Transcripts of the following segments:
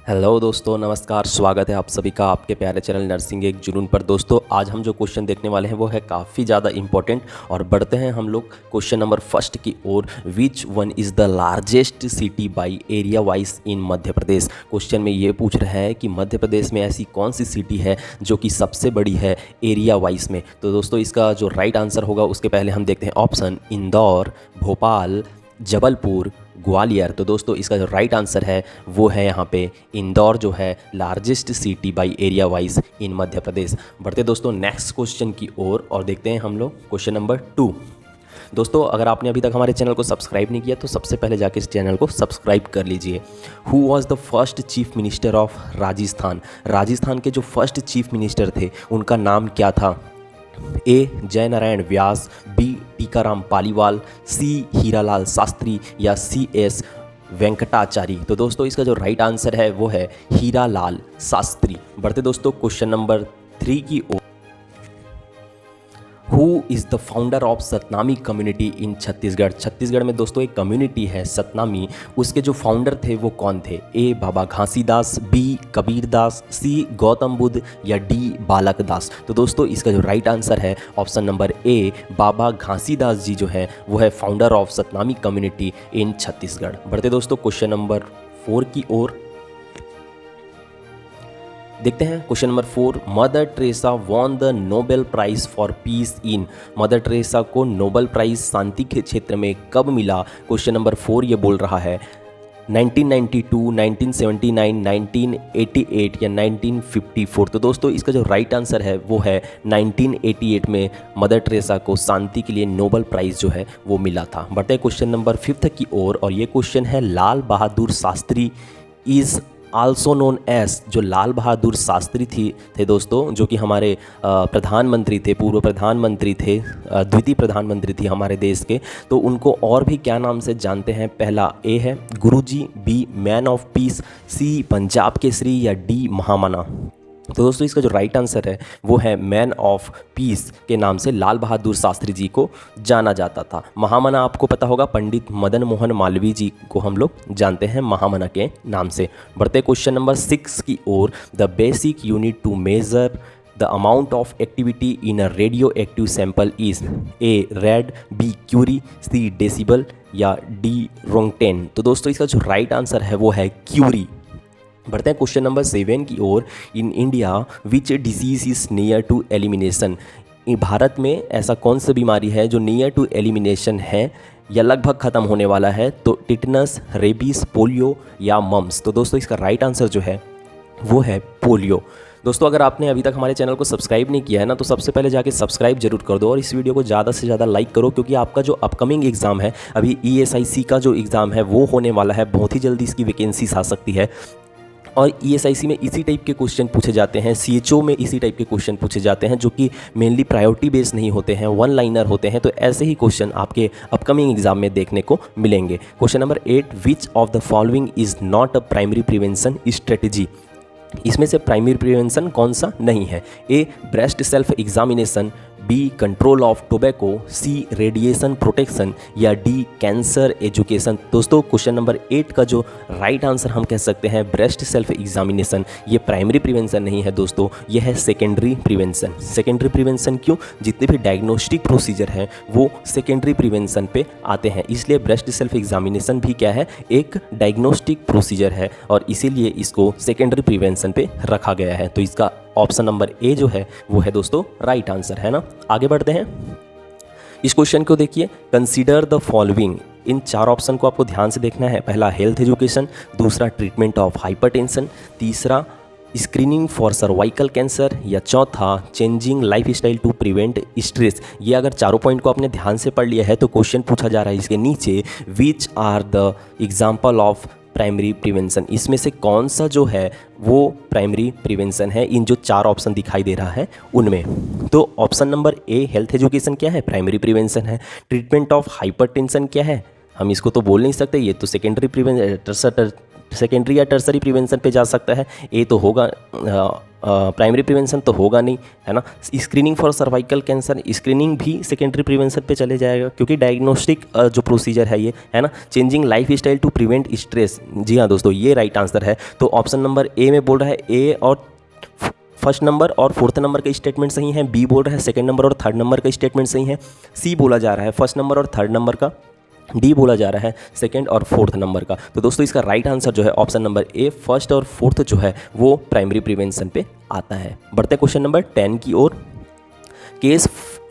Hello दोस्तों, नमस्कार। स्वागत है आप सभी का आपके प्यारे चैनल नर्सिंग एक जुनून पर। दोस्तों आज हम जो क्वेश्चन देखने वाले हैं वो है काफ़ी ज़्यादा इंपॉर्टेंट और बढ़ते हैं हम लोग क्वेश्चन नंबर फर्स्ट की ओर। Which one is the largest city by area wise in Madhya Pradesh. Question में ये पूछ रहा है कि मध्य प्रदेश में ऐसी कौन सी सिटी है जो कि सबसे बड़ी है एरिया वाइज में। तो दोस्तों इसका जो राइट आंसर होगा उसके पहले हम देखते हैं ऑप्शन इंदौर, भोपाल, जबलपुर, ग्वालियर। तो दोस्तों इसका जो राइट आंसर है वो है यहाँ पे इंदौर, जो है largest city by area wise in Madhya Pradesh. बढ़ते दोस्तों नेक्स्ट क्वेश्चन की ओर और देखते हैं हम लोग क्वेश्चन नंबर 2। दोस्तों अगर आपने अभी तक हमारे चैनल को सब्सक्राइब नहीं किया तो सबसे पहले जाके इस चैनल को सब्सक्राइब कर लीजिए। Who was the first chief minister of Rajasthan. Rajasthan के जो फर्स्ट चीफ मिनिस्टर थे उनका नाम क्या था। ए जय नारायण व्यास, बी टीकाराम पालीवाल, सी हीरालाल शास्त्री या सी एस वेंकटाचारी। तो दोस्तों इसका जो राइट आंसर है वो है हीरालाल शास्त्री। बढ़ते दोस्तों क्वेश्चन नंबर 3 की ओर। Who is the founder of Satnami community in Chhattisgarh. Chhattisgarh में दोस्तों एक कम्युनिटी है सतनामी, उसके जो फाउंडर थे वो कौन थे। A Baba Ghasidas, B Kabir Das, C Gautam Buddha या डी बालक दास। तो दोस्तों इसका जो राइट आंसर है option number A Baba Ghasidas ji जो है वो है founder of Satnami community in Chhattisgarh. बढ़ते दोस्तों क्वेश्चन नंबर 4 की ओर देखते हैं। Question number 4, Mother Teresa won the Nobel prize for peace in. Mother Teresa को नोबेल प्राइज शांति के क्षेत्र में कब मिला। क्वेश्चन नंबर 4 ये बोल रहा है 1992, 1979, 1988 या 1954। तो दोस्तों इसका जो राइट आंसर है वो है 1988 में मदर टेरेसा को शांति के लिए नोबेल प्राइज़ जो है वो मिला था। बढ़ते हैं क्वेश्चन नंबर 5 की ओर और ये क्वेश्चन है Lal Bahadur Shastri is also known as. जो लाल बहादुर शास्त्री थे दोस्तों, जो कि हमारे प्रधानमंत्री थे, पूर्व प्रधानमंत्री थे, द्वितीय प्रधानमंत्री थी हमारे देश के। तो उनको और भी क्या नाम से जानते हैं। पहला ए है गुरुजी, बी मैन ऑफ पीस, सी पंजाब केसरी या डी महामना। तो दोस्तों इसका जो राइट आंसर है वो है मैन ऑफ पीस के नाम से लाल बहादुर शास्त्री जी को जाना जाता था। महामना आपको पता होगा, पंडित मदन मोहन मालवीय जी को हम लोग जानते हैं महामना के नाम से। बढ़ते क्वेश्चन नंबर 6 की ओर। The basic unit to measure the amount of activity in a radio active sample is. A rad, B curie, C decibel या डी रोंगटेन। तो दोस्तों इसका जो राइट आंसर है वो है क्यूरी। बढ़ते हैं क्वेश्चन नंबर 7 की ओर। In India which disease is near to elimination. Bharat में ऐसा कौन सी बीमारी है जो नियर टू एलिमिनेशन है या लगभग ख़त्म होने वाला है। तो टिटनस, रेबीज, पोलियो या मम्स। तो दोस्तों इसका राइट आंसर जो है वो है पोलियो। दोस्तों अगर आपने अभी तक हमारे चैनल को सब्सक्राइब नहीं किया है ना तो सबसे पहले जाके सब्सक्राइब जरूर कर दो और इस वीडियो को ज़्यादा से ज़्यादा लाइक करो, क्योंकि आपका जो अपकमिंग एग्ज़ाम है, अभी ESIC का जो एग्ज़ाम है वो होने वाला है। बहुत ही जल्दी इसकी वैकेंसीज आ सकती है और ESIC में इसी टाइप के क्वेश्चन पूछे जाते हैं, CHO में इसी टाइप के क्वेश्चन पूछे जाते हैं जो कि मेनली प्रायोरिटी बेस्ड नहीं होते हैं, वन लाइनर होते हैं। तो ऐसे ही क्वेश्चन आपके अपकमिंग एग्जाम में देखने को मिलेंगे। Question number 8, which of the following is not a primary prevention strategy. इसमें से प्राइमरी प्रिवेंशन कौन सा नहीं है। A breast self examination, B control of tobacco, C radiation protection या डी कैंसर एजुकेशन। दोस्तों क्वेश्चन नंबर 8 का जो राइट आंसर हम कह सकते हैं ब्रेस्ट सेल्फ एग्जामिनेशन। ये प्राइमरी प्रिवेंशन नहीं है दोस्तों, यह है सेकेंडरी प्रिवेंशन। सेकेंडरी प्रिवेंशन क्यों? जितने भी डायग्नोस्टिक प्रोसीजर हैं वो सेकेंडरी प्रिवेंशन पे आते हैं, इसलिए ब्रेस्ट सेल्फ एग्जामिनेशन भी क्या है, एक डायग्नोस्टिक प्रोसीजर है और इसीलिए इसको सेकेंडरी प्रिवेंशन पे रखा गया है। तो इसका ऑप्शन नंबर ए जो है वो है दोस्तों राइट आंसर, है ना। आगे बढ़ते हैं। इस क्वेश्चन को देखिए, कंसीडर द फॉलोइंग। इन 4 ऑप्शन को आपको ध्यान से देखना है। पहला हेल्थ एजुकेशन, दूसरा ट्रीटमेंट ऑफ हाइपरटेंशन, तीसरा स्क्रीनिंग फॉर सर्वाइकल कैंसर या चौथा changing life style to prevent stress. ये अगर चारों पॉइंट को आपने ध्यान से पढ़ लिया है तो क्वेश्चन पूछा जा रहा है इसके नीचे which are the example of primary prevention. इसमें से कौन सा जो है वो प्राइमरी प्रिवेंशन है इन जो 4 ऑप्शन दिखाई दे रहा है उनमें। तो ऑप्शन नंबर ए हेल्थ एजुकेशन क्या है, प्राइमरी प्रिवेंशन है। ट्रीटमेंट ऑफ हाइपरटेंशन क्या है, हम इसको तो बोल नहीं सकते, ये तो सेकेंडरी प्रिवेंशन सेकेंडरी या टर्सरी प्रिवेंशन पे जा सकता है। ए तो होगा, प्राइमरी प्रिवेंशन तो होगा नहीं, है ना। Screening for cervical cancer, screening भी सेकेंडरी प्रिवेंशन पे चले जाएगा, क्योंकि डायग्नोस्टिक जो प्रोसीजर है ये, है ना। Changing life style to prevent stress, जी हाँ दोस्तों, ये राइट आंसर है। तो ऑप्शन नंबर ए में बोल रहा है ए और फर्स्ट नंबर और फोर्थ नंबर का स्टेटमेंट सही है। बी बोल रहा है सेकंड नंबर और थर्ड नंबर का स्टेटमेंट सही है। सी बोला जा रहा है फर्स्ट नंबर और थर्ड नंबर का। डी बोला जा रहा है सेकंड और फोर्थ नंबर का। तो दोस्तों इसका राइट आंसर जो है ऑप्शन नंबर ए, फर्स्ट और फोर्थ जो है वो प्राइमरी प्रिवेंशन पे आता है। बढ़ते हैं क्वेश्चन नंबर 10 की ओर। Case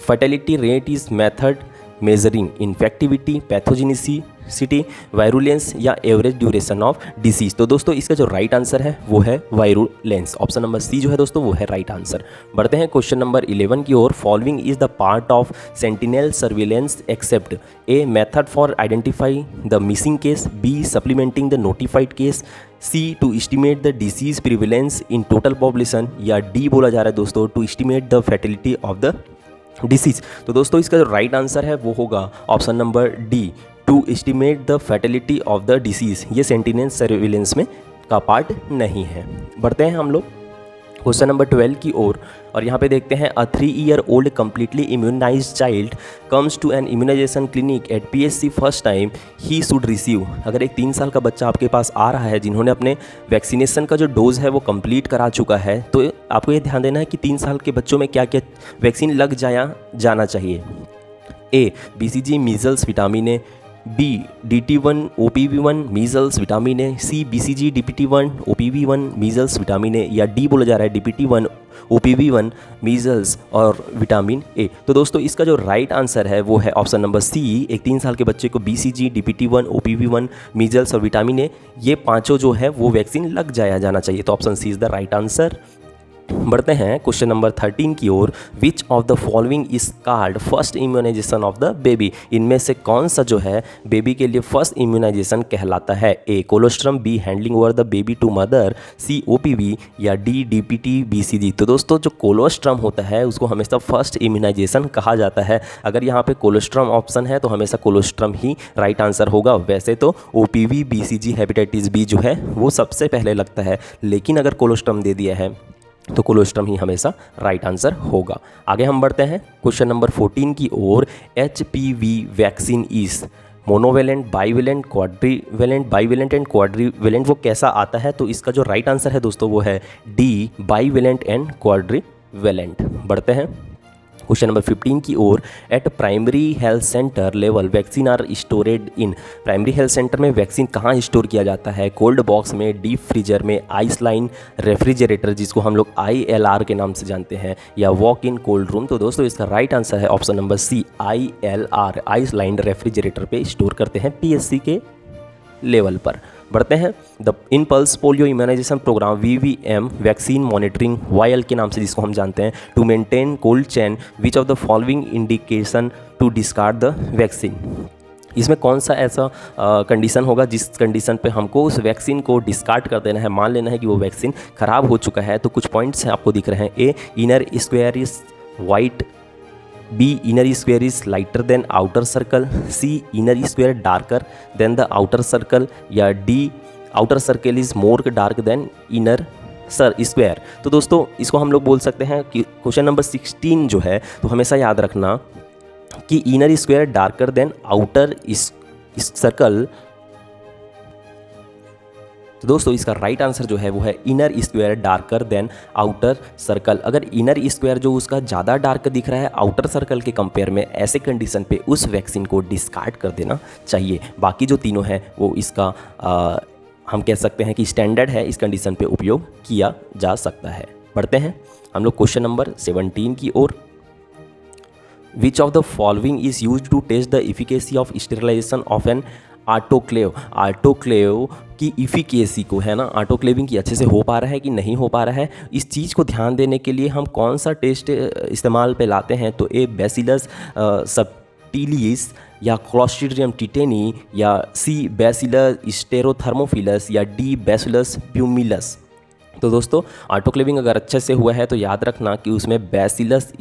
fertility rate is method measuring infectivity, pathogenicity, virulence या एवरेज ड्यूरेशन ऑफ डिसीज। तो दोस्तों इसका जो राइट आंसर है वो है वायरुलेंस। ऑप्शन नंबर सी जो है दोस्तों वो है राइट आंसर। बढ़ते हैं क्वेश्चन नंबर 11 की ओर। Following is the part of sentinel surveillance except A method for identify the missing case, B supplementing the notified case, C to estimate the disease prevalence in total population, या D बोला जा रहा है दोस्तों to estimate the fatality of the disease. तो दोस्तों इसका जो राइट आंसर है वो होगा option number D, to estimate the fatality of the disease. ये सेंटिनल सर्विलेंस में का पार्ट नहीं है। बढ़ते हैं हम लोग क्वेश्चन नंबर 12 की ओर, और यहाँ पे देखते हैं अ 3 year old completely immunized child comes to an immunization clinic at PSC first time he should receive। अगर एक 3 साल का बच्चा आपके पास आ रहा है जिन्होंने अपने वैक्सीनेशन का जो डोज है वो कंप्लीट करा चुका है, तो आपको ये ध्यान देना है कि 3 साल के बच्चों में क्या क्या वैक्सीन लग जाना चाहिए। A BCG measles vitamin A, B DT1 OPV1 measles vitamin A, C BCG DPT1 OPV1 measles vitamin A, या डी बोला जा रहा है DPT1 OPV1 मीजल्स और विटामिन ए। तो दोस्तों इसका जो राइट आंसर है वो है ऑप्शन नंबर सी। एक 3 साल के बच्चे को BCG DPT1 OPV1 मीजल्स और विटामिन ए, ये पांचों जो है वो वैक्सीन लग जाना चाहिए। तो option C is the right answer. बढ़ते हैं क्वेश्चन नंबर 13 की ओर। Which of the following is called first immunization of the baby. इनमें से कौन सा जो है बेबी के लिए फर्स्ट इम्यूनाइजेशन कहलाता है। A colostrum, B handling over the baby to mother, C OPV, या डी DPT BCG। तो दोस्तों जो कोलोस्ट्रम होता है उसको हमेशा फर्स्ट इम्यूनाइजेशन कहा जाता है। अगर यहाँ पे कोलोस्ट्रम ऑप्शन है तो हमेशा कोलोस्ट्रम ही राइट आंसर होगा। वैसे तो OPV BCG हेपेटाइटिस बी जो है वो सबसे पहले लगता है, लेकिन अगर कोलोस्ट्रम दे दिया है तो कोलोस्ट्रम ही हमेशा राइट आंसर होगा। आगे हम बढ़ते हैं क्वेश्चन नंबर 14 की ओर। HPV vaccine is monovalent, bivalent, quadrivalent, bivalent and quadrivalent. वो कैसा आता है? तो इसका जो राइट आंसर है दोस्तों वो है डी, बाईवेलेंट एंड क्वाड्रीवेलेंट। बढ़ते हैं क्वेश्चन नंबर 15 की ओर। At primary health centre level vaccine are stored in. Primary health centre में वैक्सीन कहाँ स्टोर किया जाता है? कोल्ड बॉक्स में, डीप फ्रीजर में, आइस लाइन रेफ्रिजरेटर जिसको हम लोग ILR के नाम से जानते हैं, या वॉक इन कोल्ड रूम। तो दोस्तों इसका राइट आंसर है option number C, ILR, ice line refrigerator पे स्टोर करते हैं PSC के लेवल पर। बढ़ते हैं the impulse polio immunization programme VVM vaccine monitoring vial के नाम से जिसको हम जानते हैं to maintain cold chain, which of the following indication to discard the vaccine. इसमें कौन सा ऐसा कंडीशन होगा जिस कंडीशन पे हमको उस वैक्सीन को डिस्कार्ड कर देना है, मान लेना है कि वो वैक्सीन ख़राब हो चुका है। तो कुछ पॉइंट्स आपको दिख रहे हैं। A inner square is white, B inner square is lighter than outer circle, C inner square darker than the outer circle, या D outer circle is more dark than inner square. तो दोस्तों इसको हम लोग बोल सकते हैं कि क्वेश्चन नंबर 16 जो है तो हमेशा याद रखना कि inner square darker then outer circle. तो दोस्तों इसका राइट आंसर जो है वो है inner square darker then outer circle. अगर इनर स्क्वायर जो उसका ज़्यादा डार्क दिख रहा है आउटर सर्कल के कंपेयर में, ऐसे कंडीशन पे उस वैक्सीन को डिस्कार्ड कर देना चाहिए। बाकी जो तीनों हैं वो इसका हम कह सकते हैं कि स्टैंडर्ड है, इस कंडीशन पे उपयोग किया जा सकता है। बढ़ते हैं हम लोग क्वेश्चन नंबर 17 की ओर। Which of the following is use to test the efficacy of sterilization of an autoclave. Autoclave की इफिकेसी को, है ना, ऑटोक्लेविंग की अच्छे से हो पा रहा है कि नहीं हो पा रहा है, इस चीज़ को ध्यान देने के लिए हम कौन सा टेस्ट इस्तेमाल पे लाते हैं? तो ए बैसिलस सबटिलिस, या क्लोस्ट्रीडियम टिटेनी, या सी बैसिलस स्टेरोथर्मोफिलस, या डी बैसिलस प्यूमिलस। तो दोस्तों ऑटोक्लेविंग अगर अच्छे से हुआ है तो याद रखना कि उसमें बैसिलस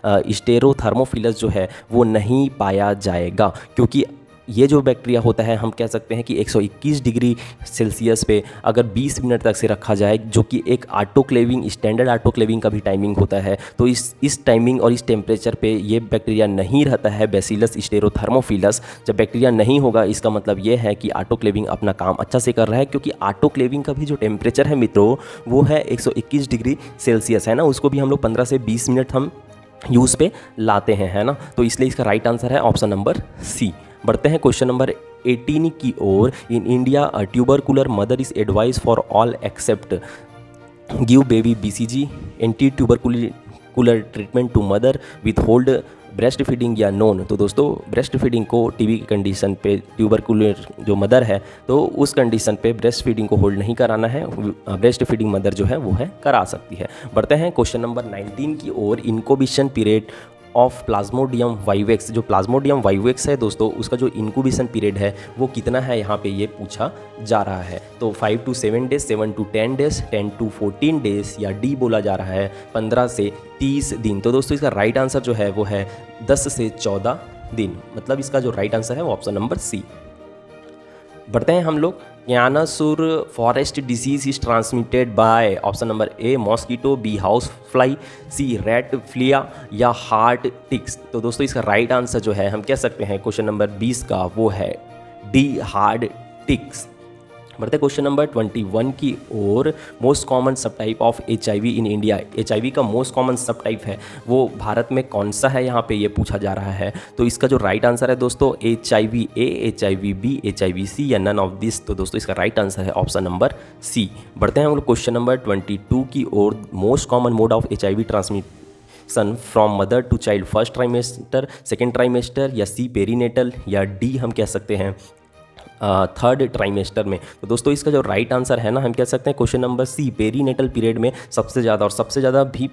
स्टेरोथर्मोफिलस जो है वो नहीं पाया जाएगा, क्योंकि ये जो बैक्टीरिया होता है हम कह सकते हैं कि 121 डिग्री सेल्सियस पे अगर 20 मिनट तक से रखा जाए, जो कि एक ऑटोक्लेविंग स्टैंडर्ड ऑटोक्लेविंग का भी टाइमिंग होता है, तो इस टाइमिंग और इस टेम्परेचर पे ये बैक्टीरिया नहीं रहता है, बैसिलस स्टेरोथर्मोफिलस। जब बैक्टीरिया नहीं होगा इसका मतलब ये है कि ऑटोक्लेविंग अपना काम अच्छा से कर रहा है, क्योंकि ऑटोक्लेविंग का भी जो टेम्परेचर है मित्रों वो है 121 डिग्री सेल्सियस है ना, उसको भी हम लोग 15 से 20 मिनट हम यूज़ पे लाते हैं, है ना। तो इसलिए इसका राइट आंसर है ऑप्शन नंबर सी। बढ़ते हैं क्वेश्चन नंबर 18 की ओर। In India a tubercular mother is advice for all except give baby BCG, anti tubercular treatment to mother, withhold breast feeding या नॉन। तो दोस्तों ब्रेस्ट फीडिंग को TB की condition पे, ट्यूबरकुलर जो मदर है तो उस कंडीशन पे ब्रेस्ट फीडिंग को होल्ड नहीं कराना है, ब्रेस्ट फीडिंग मदर जो है वो है करा सकती है। बढ़ते हैं क्वेश्चन नंबर 19 की ओर। Incubation period of plasmodium vivax, जो प्लाज्मोडियम वाइवेक्स है दोस्तों उसका जो इनक्यूबेशन पीरियड है वो कितना है, यहाँ पे ये पूछा जा रहा है। तो 5 to 7 days, 7 to 10 days, 10 to 14 days, या डी बोला जा रहा है 15 से 30 दिन। तो दोस्तों इसका राइट आंसर जो है वो है 10 से 14 दिन, मतलब इसका जो राइट आंसर है वो ऑप्शन नंबर सी। बढ़ते हैं हम लोग। यानासुर forest disease is transmitted by option number A mosquito, B house fly, C rat flea, या हार्ट टिक्स। तो दोस्तों इसका राइट आंसर जो है हम कह सकते हैं क्वेश्चन नंबर 20 का वो है डी हार्ट टिक्स। बढ़ते क्वेश्चन नंबर 21 की ओर। Most common sub type of HIV in India. HIV का मोस्ट कॉमन सब टाइप है वो भारत में कौन सा है, यहाँ पे ये पूछा जा रहा है। तो इसका जो राइट आंसर है दोस्तों HIV-A, HIV-B, HIV-C या नन ऑफ दिस। तो दोस्तों इसका राइट आंसर है ऑप्शन नंबर सी। बढ़ते हैं हम लोग क्वेश्चन नंबर 22 की ओर। Most common mode of HIV transmission from mother to child, first trimester, second trimester, या सी पेरीनेटल, या डी हम कह सकते हैं थर्ड ट्राइमेस्टर में। तो दोस्तों इसका जो राइट आंसर है ना हम कह सकते हैं question number C, perinatal period में सबसे ज़्यादा। और सबसे ज़्यादा भी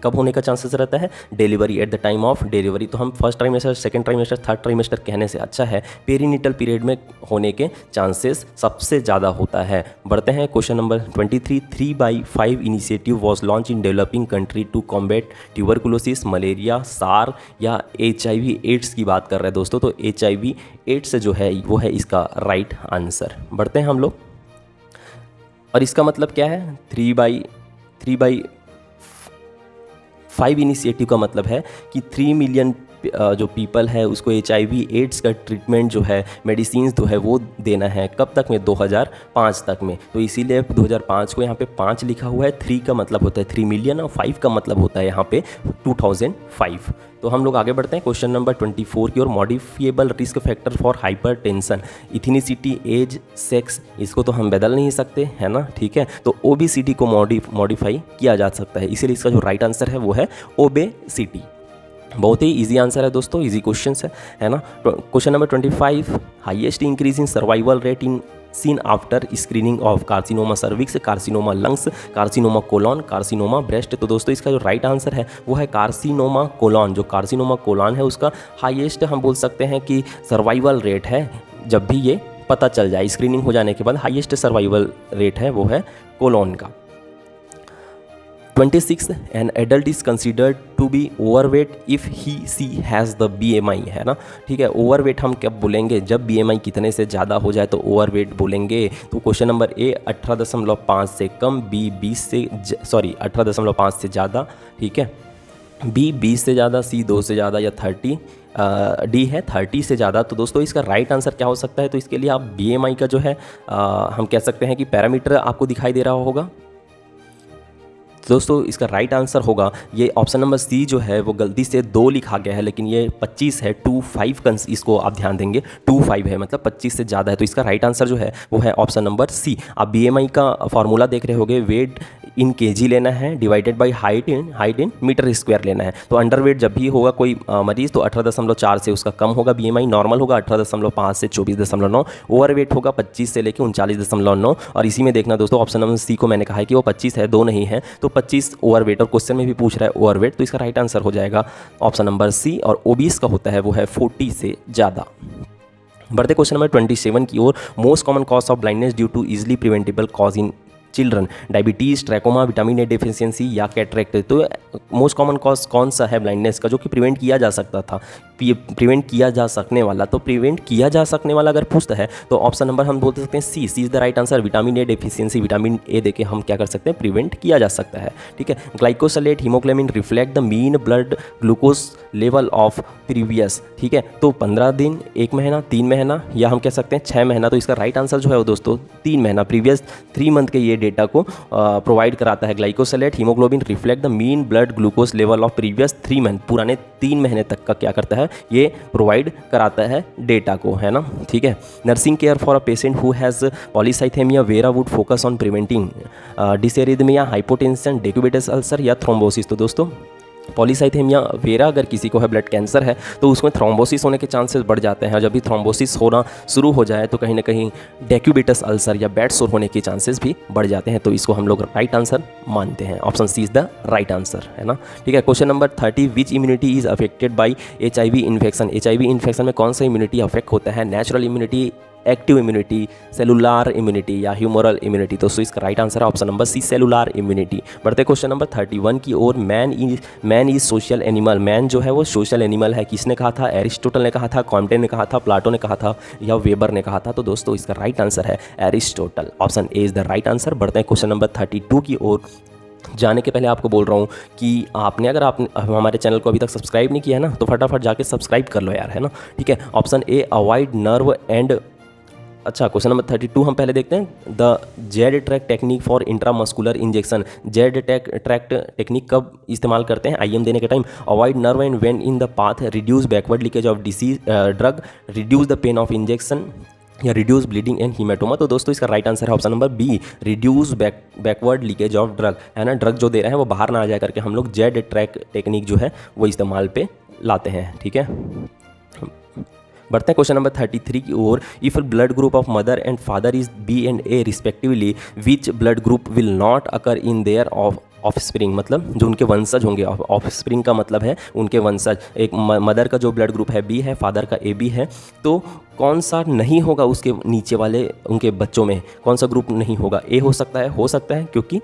कब होने का चांसेस रहता है, delivery, at the time of delivery. तो हम first trimester, second trimester, third trimester कहने से अच्छा है पेरीनेटल पीरियड में होने के चांसेस सबसे ज़्यादा होता है। बढ़ते हैं question number 23। 3x5 initiative was launch in developing country to combat tuberculosis, malaria, SARS, या HIV/AIDS की बात कर रहे हैं दोस्तों। तो HIV/AIDS जो है वो है इसका राइट आंसर। बढ़ते हैं हम लोग। और इसका मतलब क्या है, 3x5 इनिशिएटिव का मतलब है कि 3 मिलियन जो पीपल है उसको HIV/AIDS का ट्रीटमेंट जो है, मेडिसिन जो है वो देना है। कब तक में, 2005 तक में। तो इसीलिए 2005 को यहाँ पे 5 लिखा हुआ है। 3 का मतलब होता है 3 मिलियन और 5 का मतलब होता है यहाँ पे 2005। तो हम लोग आगे बढ़ते हैं क्वेश्चन नंबर 24 की ओर। Modifiable risk factor for hypertension, ethnicity, age, sex, इसको तो हम बदल नहीं सकते है ना, ठीक है। तो ओबेसिटी को मॉडिफाई किया जा सकता है, इसीलिए इसका जो राइट आंसर है वो है ओबेसिटी। बहुत ही इजी आंसर है दोस्तों, इजी क्वेश्चन है ना। Question number 25। Highest increase in survival rate in seen after screening of carcinoma cervix, carcinoma lungs, carcinoma colon, carcinoma breast. तो दोस्तों इसका जो राइट आंसर है वो है कार्सिनोमा कोलॉन। जो कार्सिनोमा कोलॉन है उसका हाईएस्ट हम बोल सकते हैं कि सर्वाइवल रेट है, जब भी ये पता चल जाए स्क्रीनिंग हो जाने के बाद हाईएस्ट सर्वाइवल रेट है वो है कोलॉन का। 26 an adult is considered to be overweight if he she has the BMI, है ना, ठीक है। ओवरवेट हम कब बोलेंगे, जब BMI कितने से ज़्यादा हो जाए तो ओवरवेट बोलेंगे। तो क्वेश्चन नंबर ए 18.5 से कम, बी 18.5 से ज़्यादा, ठीक है, बी 20 से ज़्यादा, सी 2 से ज़्यादा, या 30, डी है 30 से ज़्यादा। तो दोस्तों इसका राइट आंसर क्या हो सकता है, तो इसके लिए आप BMI का जो है हम कह सकते हैं कि पैरामीटर आपको दिखाई दे रहा होगा। दोस्तों इसका राइट आंसर होगा ये ऑप्शन नंबर सी जो है वो गलती से 2 लिखा गया है, लेकिन ये 25 है, 25 इसको आप ध्यान देंगे, 25 है मतलब 25 से ज़्यादा है। तो इसका राइट आंसर जो है वो है ऑप्शन नंबर सी। आप BMI का फॉर्मूला देख रहे होगे, वेट इन kg लेना है divided by height in metre square लेना है। तो अंडरवेट जब भी होगा कोई मरीज़ तो 18.4 से उसका कम होगा BMI, नॉर्मल होगा 18.5 से 24.9, ओवरवेट होगा 25 से लेकर 39.9। और इसी में देखना दोस्तों ऑप्शन नंबर सी को मैंने कहा है कि वो 25 है, 2 नहीं है, तो 25 ओवरवेट, और क्वेश्चन में भी पूछ रहा है ओवरवेट, तो इसका राइट आंसर हो जाएगा ऑप्शन नंबर सी। और ओबीस का होता है वो है 40 से ज़्यादा। बढ़ते क्वेश्चन नंबर 27 की ओर। Most common cause of blindness due to easily preventable cause in children, diabetes, trachoma, vitamin A deficiency या कैटरेक्ट। तो मोस्ट कॉमन कॉज कौन सा है ब्लाइंडनेस का जो कि प्रिवेंट किया जा सकता था, प्रिवेंट किया जा सकने वाला? तो प्रिवेंट किया जा सकने वाला अगर पूछता है तो ऑप्शन नंबर हम बोल सकते हैं C is the right answer. Vitamin A deficiency, vitamin A देके हम क्या कर सकते हैं, प्रिवेंट किया जा सकता है। ठीक है। Glycosylated, haemoglobin reflect the mean blood glucose level of previous. ठीक है, तो 15 दिन, 1 महीना, 3 महीना या हम कह सकते हैं 6 महीना। तो इसका राइट आंसर जो है वो दोस्तों 3 महीना, प्रीवियस 3 मंथ के ये डेटा को प्रोवाइड कराता है। Glycosylated, haemoglobin reflect the mean blood glucose level of previous 3 month, पुराने 3 महीने तक का क्या करता है, ये प्रोवाइड कराता है डेटा को, है ना। ठीक है। Nursing care for a patient who has polycythemia vera would focus on preventing dysrhythmia, hypotension, decubitus ulcer या थ्रोम्बोसिस। तो दोस्तों पॉलीसाइथेमिया वेरा अगर किसी को है, ब्लड कैंसर है, तो उसमें थ्रोम्बोसिस होने के चांसेस बढ़ जाते हैं। जब भी थ्रोम्बोसिस होना शुरू हो जाए तो कहीं ना कहीं डेक्यूबिटस अल्सर या बेड सोर होने के चांसेस भी बढ़ जाते हैं। तो इसको हम लोग राइट आंसर मानते हैं। Option C is the right answer, है ना। ठीक है। Question number 30, which immunity is affected by HIV infection. HIV infection में कौन सा इम्यूनिटी अफेक्ट होता है? Natural immunity, active immunity, cellular immunity या ह्यूमरल इम्यूनिटी। तो इसका राइट आंसर है option number C, cellular immunity. बढ़ते क्वेश्चन नंबर 31 की ओर। Man is social animal. Man जो है वो सोशल एनिमल है। किसने कहा था? एरिस्टोटल ने कहा था, कॉम्टे ने कहा था, प्लाटो ने कहा था या वेबर ने कहा था? तो दोस्तों इसका राइट आंसर है Aristotle. Option A is the right answer. बढ़ते हैं क्वेश्चन नंबर 32 की ओर। जाने के पहले आपको बोल रहा हूँ कि आपने हमारे चैनल को अभी तक सब्सक्राइब नहीं किया है ना, तो फटाफट जाके सब्सक्राइब कर लो यार, है ना। ठीक है। Option A, avoid nerve and. अच्छा, क्वेश्चन नंबर 32 हम पहले देखते हैं। The Z track technique for intramuscular injection. Z track technique कब इस्तेमाल करते हैं? IM देने के time. Avoid nerve and vein in the path, reduce backward leakage of disease drug, reduce the pain of injection या रिड्यूस ब्लीडिंग एंड हीमेटोमा। तो दोस्तों इसका राइट आंसर है option number B, reduce backward leakage of drug, है ना। Drug जो दे रहे हैं वो बाहर ना आ जाए करके हम लोग जेड ट्रैक टेक्निक जो है वो इस्तेमाल पे लाते हैं। ठीक है। बढ़ते हैं क्वेश्चन नंबर 33 की ओर। If blood group of mother and father is B and A respectively, which blood group will not occur in their offspring. मतलब जो उनके वंशज होंगे, ऑफ स्प्रिंग का मतलब है उनके वंशज। एक मदर का जो ब्लड ग्रुप है B है, फादर का AB है, तो कौन सा नहीं होगा उसके नीचे वाले उनके बच्चों में, कौन सा ग्रुप नहीं होगा? A हो सकता है क्योंकि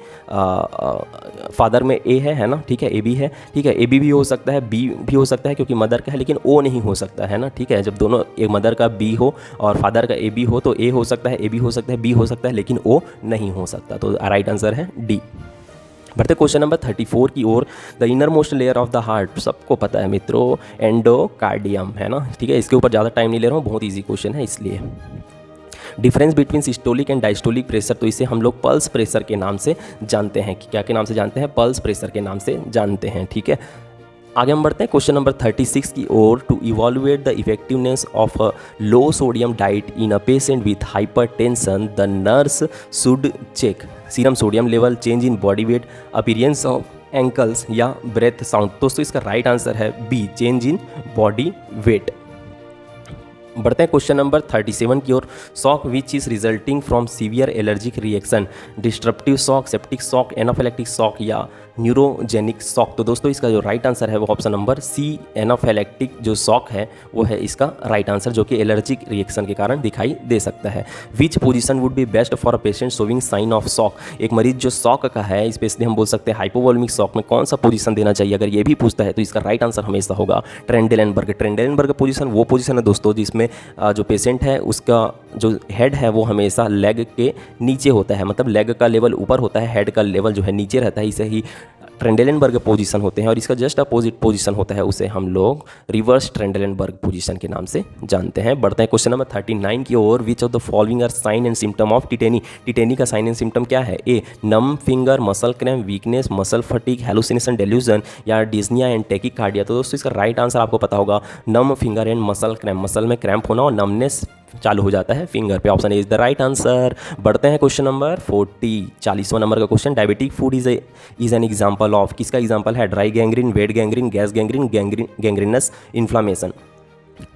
फादर में A है ना। ठीक है। AB है, ठीक है। AB भी हो सकता है, B भी हो सकता है क्योंकि मदर का है, लेकिन O नहीं हो सकता, है ना। ठीक है। जब दोनों, एक मदर का B हो और फादर का AB हो, तो A हो सकता है, AB हो सकता है, B हो सकता है, लेकिन O नहीं हो सकता। तो राइट आंसर है D। बढ़ते क्वेश्चन नंबर 34 की ओर। The inner most layer of the heart, सबको पता है मित्रों, एंडोकार्डियम, है ना। ठीक है। इसके ऊपर ज़्यादा टाइम नहीं ले रहा हूँ, बहुत ईजी क्वेश्चन है इसलिए। Difference between systolic and diastolic pressure, तो इसे हम लोग पल्स प्रेशर के नाम से जानते हैं। क्या के नाम से जानते हैं? पल्स प्रेशर के नाम से जानते हैं। ठीक है। आगे हम बढ़ते हैं क्वेश्चन नंबर 36 की ओर। To evaluate the effectiveness of a low sodium diet in a patient with hypertension, the nurse should check serum sodium level, change in body weight, appearance of ankles या ब्रेथ साउंड। दोस्तों इसका right answer है B, change in body weight. बढ़ते हैं question number 37 की ओर। Shock which is resulting from severe allergic reaction, disruptive shock, septic shock, anaphylactic shock या neurogenic shock. तो दोस्तों इसका जो राइट आंसर है वो ऑप्शन नंबर सी, एनाफिलेक्टिक जो शॉक है वो है इसका राइट आंसर, जो कि एलर्जिक रिएक्शन के कारण दिखाई दे सकता है। Which position would be best for a patient showing sign of shock. एक मरीज जो शॉक का है, स्पेशली हम बोल सकते हैं हाइपोवोल्मिक शॉक में कौन सा पोजीशन देना चाहिए, अगर ये भी पूछता है तो इसका राइट आंसर हमेशा होगा ट्रेंडेलेनबर्ग। ट्रेंडेलेनबर्ग पोजीशन वो पोजीशन है दोस्तों जिसमें जो पेशेंट है उसका जो हेड है वो हमेशा लेग के नीचे होता है, मतलब लेग का लेवल ऊपर होता है, हेड का लेवल जो है नीचे रहता है। इसे ही ट्रेंडेलेनबर्ग पोजीशन होते हैं और इसका जस्ट अपोजिट पोजीशन होता है, उसे हम लोग रिवर्स ट्रेंडेलेनबर्ग पोजीशन के नाम से जानते हैं। बढ़ते हैं क्वेश्चन नंबर 39 की ओर। Which of the following are sign and symptom of tetany. Tetany का साइन एंड सिम्टम क्या है? A, numb finger, muscle cramp, weakness, muscle fatigue, hallucination, delusion या डिस्निया एंड टेकिकार्डिया। तो दोस्तों इसका राइट आंसर आपको पता होगा, numb finger and muscle cramp. Muscle में क्रैम्प होना और नमनेस चालू हो जाता है फिंगर पे। Option A is the right answer. बढ़ते हैं क्वेश्चन नंबर 40, 40वां नंबर का question. Diabetic food is an example of, किसका एग्जांपल है? Dry gangrene, wet gangrene, gas gangrene, gangrenous inflammation.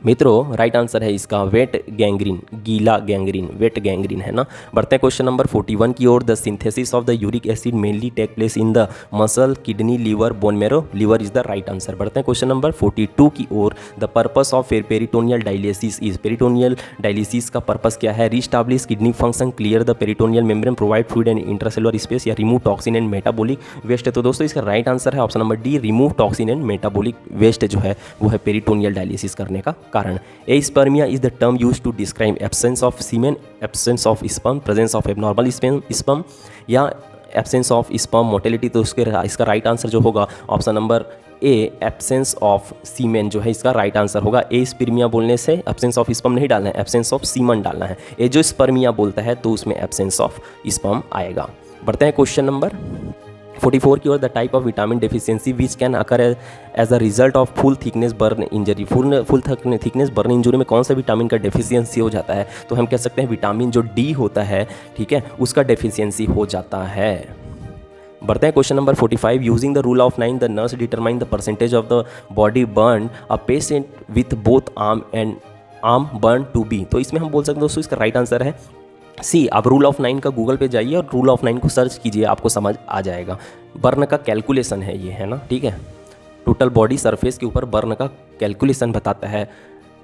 मित्रों राइट आंसर है इसका वेट गैंग्रीन, गीला गैंग्रीन, वेट गैंग्रीन है ना। बढ़ते हैं क्वेश्चन नंबर 41 की ओर। The synthesis of the uric acid mainly take place in the muscle, kidney, liver, bone marrow. Liver is the right answer. बढ़ते हैं क्वेश्चन नंबर 42 की ओर। The purpose of peritoneal dialysis is, peritoneal dialysis का purpose क्या है? Reestablish kidney function, clear the peritoneal membrane, provide fluid and intracellular space, या remove toxin and metabolic waste है। तो दोस्तों इसका राइट आंसर है option number D, remove toxin and metabolic waste जो है वो है पेरिटोनियल डायलिसिस करने का कारण। Aspermia is the term use to describe absence of semen, absence of sperm, presence of abnormal sperm, या एब्सेंस ऑफ स्पर्म मोटिलिटी। तो इसका राइट आंसर जो होगा option number A, absence of semen जो है इसका राइट आंसर होगा। ए स्पर्मिया बोलने से एब्सेंस ऑफ स्पर्म नहीं डालना है, एब्सेंस ऑफ सीमन डालना है। ए जो स्पर्मिया बोलता है तो उसमें एब्सेंस ऑफ स्पर्म आएगा। बढ़ते हैं क्वेश्चन नंबर 44 की ओर। The type of vitamin deficiency which can occur as a result of full thickness burn injury. Full thickness burn injury में कौन सा विटामिन का डेफिशिएंसी हो जाता है? तो हम कह सकते हैं विटामिन जो डी होता है, ठीक है, उसका डेफिशिएंसी हो जाता है। बढ़ते हैं question number 45। Using the rule of 9 the nurse determine the percentage of the body burn a patient with both arm burn to be. तो इसमें हम बोल सकते हैं दोस्तों इसका राइट आंसर है सी। आप रूल ऑफ 9 का गूगल पे जाइए और रूल ऑफ 9 को सर्च कीजिए, आपको समझ आ जाएगा। बर्न का कैलकुलेशन है ये, है ना, ठीक है। टोटल बॉडी सरफेस के ऊपर बर्न का कैलकुलेशन बताता है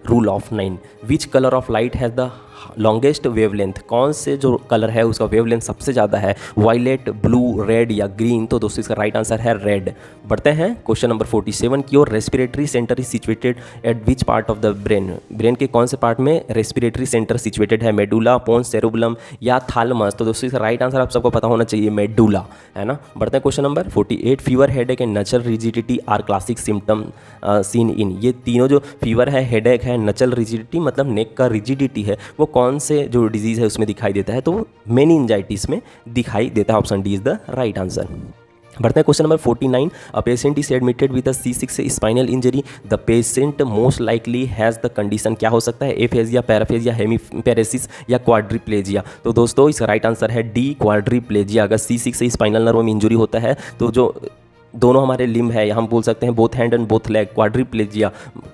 rule of 9। Which colour of light has the longest wavelength, कौन से जो कलर है उसका वेवलेंथ सबसे ज़्यादा है? वायलेट, ब्लू, रेड या ग्रीन। तो दोस्तों इसका राइट आंसर है रेड। बढ़ते हैं क्वेश्चन नंबर 47 की ओर। Respiratory centre is situated at which part of the brain, brain के कौन से पार्ट में रेस्पिरेटरी सेंटर सिचुएटेड है? मेडुला, पोन्स, सेरुबलम या थालमस। तो दोस्तों इसका राइट आंसर आप सबको पता होना चाहिए, मेडुला, है ना। बढ़ते हैं question number 48। Fever, headache and nuchal rigidity are classic symptom seen in. ये तीनों जो फीवर है, हेडेक है, नचल रिजिडिटी मतलब नेक का रिजिडिटी है, वो कौन से जो डिजीज़ है उसमें दिखाई देता है? तो मेनिंजाइटिस में दिखाई देता है। Option D is the right answer. बढ़ते हैं question number 49। A patient is admitted with a C6 spinal injury, the patient most likely has the condition. क्या हो सकता है? एफेजिया, पैराफेजिया, हेमीपैरेसिस या क्वाड्रिप्लेजिया। तो दोस्तों इसका राइट आंसर है डी, क्वाड्रिप्लेजिया। अगर C6 स्पाइनल नर्व में इंजरी होता है तो जो दोनों हमारे लिम्ब है, हम बोल सकते हैं both hand and both leg, quadriplegia